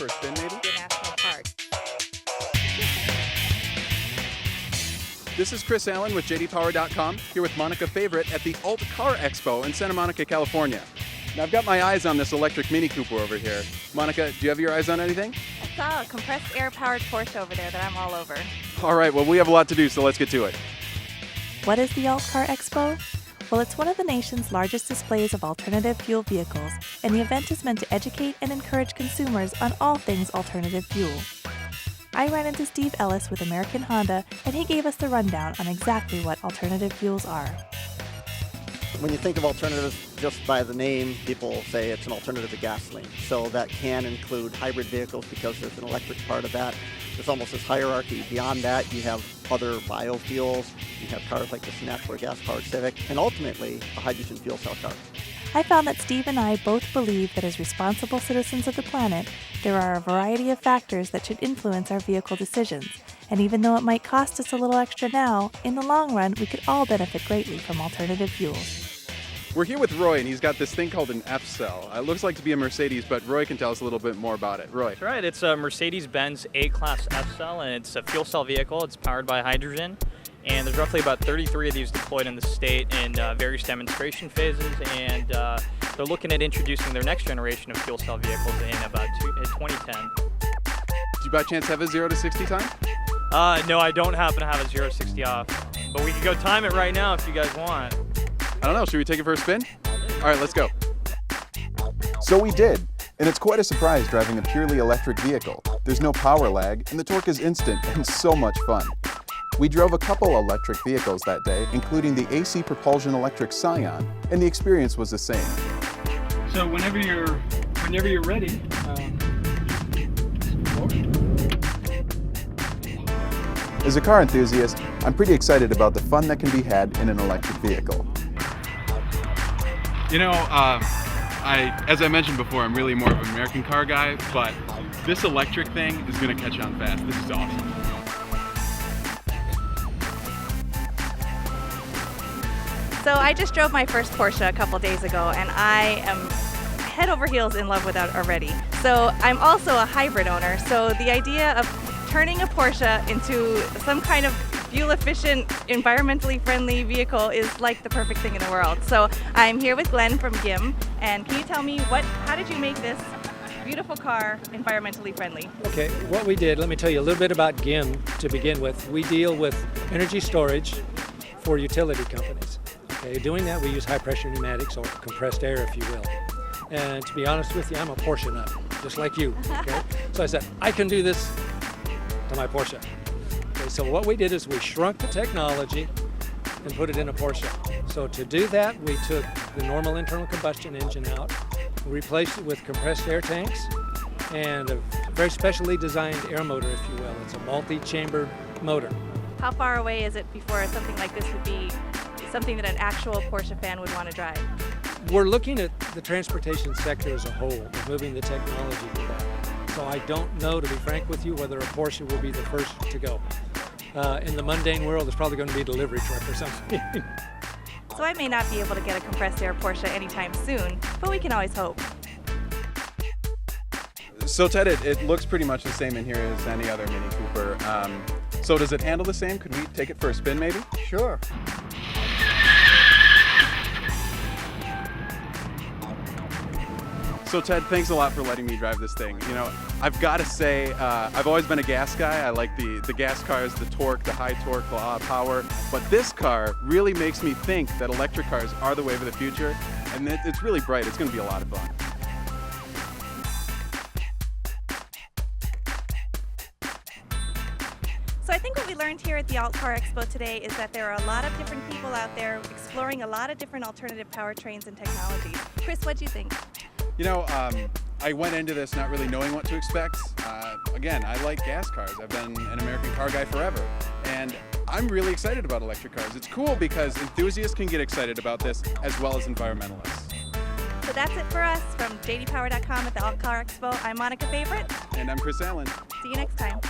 for a spin, maybe? The national park. This is Chris Allen with JDPower.com, here with Monica Favorite at the AltCar Expo in Santa Monica, California. Now, I've got my eyes on this electric Mini Cooper over here. Monica, do you have your eyes on anything? I saw a compressed air-powered Porsche over there that I'm all over. All right, well, we have a lot to do, so let's get to it. What is the AltCar Expo? Well, it's one of the nation's largest displays of alternative fuel vehicles, and the event is meant to educate and encourage consumers on all things alternative fuel. I ran into Steve Ellis with American Honda, and he gave us the rundown on exactly what alternative fuels are. When you think of alternatives, just by the name, people say it's an alternative to gasoline. So that can include hybrid vehicles because there's an electric part of that. There's almost this hierarchy. Beyond that, you have other biofuels. You have cars like this natural gas-powered Civic, and ultimately, a hydrogen fuel cell car. I found that Steve and I both believe that as responsible citizens of the planet, there are a variety of factors that should influence our vehicle decisions. And even though it might cost us a little extra now, in the long run, we could all benefit greatly from alternative fuels. We're here with Roy, and he's got this thing called an F-Cell. It looks like to be a Mercedes, but Roy can tell us a little bit more about it. Roy. That's right. It's a Mercedes-Benz A-Class F-Cell, and it's a fuel cell vehicle. It's powered by hydrogen, and there's roughly about 33 of these deployed in the state in various demonstration phases, and they're looking at introducing their next generation of fuel cell vehicles in about 2010. Do you by chance have a 0 to 60 time? No, I don't happen to have a 0-60 off, but we can go time it right now if you guys want. I don't know. Should we take it for a spin? All right, let's go. So we did, and it's quite a surprise driving a purely electric vehicle. There's no power lag, and the torque is instant and so much fun. We drove a couple electric vehicles that day, including the AC Propulsion Electric Scion, and the experience was the same. So whenever you're ready, As a car enthusiast, I'm pretty excited about the fun that can be had in an electric vehicle. You know, as I mentioned before, I'm really more of an American car guy, but this electric thing is going to catch on fast. This is awesome. So I just drove my first Porsche a couple days ago, and I am head over heels in love with it already. So I'm also a hybrid owner, so the idea of turning a Porsche into some kind of fuel-efficient, environmentally friendly vehicle is like the perfect thing in the world. So I'm here with Glenn from GIM, and can you tell me how did you make this beautiful car environmentally friendly? Okay, what we did, let me tell you a little bit about GIM to begin with. We deal with energy storage for utility companies. Okay, doing that, we use high-pressure pneumatics, or compressed air, if you will. And to be honest with you, I'm a Porsche nut, just like you. Okay? So I said, I can do this to my Porsche. Okay, so what we did is we shrunk the technology and put it in a Porsche. So to do that, we took the normal internal combustion engine out, replaced it with compressed air tanks, and a very specially designed air motor, if you will. It's a multi-chambered motor. How far away is it before something like this would be something that an actual Porsche fan would want to drive? We're looking at the transportation sector as a whole, and moving the technology to that. So I don't know, to be frank with you, whether a Porsche will be the first to go. In the mundane world, it's probably going to be a delivery truck or something. So I may not be able to get a compressed air Porsche anytime soon, but we can always hope. So Ted, it looks pretty much the same in here as any other Mini Cooper. So does it handle the same? Could we take it for a spin maybe? Sure. So Ted, thanks a lot for letting me drive this thing. You know, I've got to say, I've always been a gas guy. I like the gas cars, the torque, the high torque, the power. But this car really makes me think that electric cars are the wave of the future. And it's really bright. It's going to be a lot of fun. So I think what we learned here at the AltCar Expo today is that there are a lot of different people out there exploring a lot of different alternative powertrains and technologies. Chris, what do you think? You know, I went into this not really knowing what to expect. Again, I like gas cars. I've been an American car guy forever. And I'm really excited about electric cars. It's cool because enthusiasts can get excited about this as well as environmentalists. So that's it for us from JDPower.com at the AltCar Expo. I'm Monica Favorite. And I'm Chris Allen. See you next time.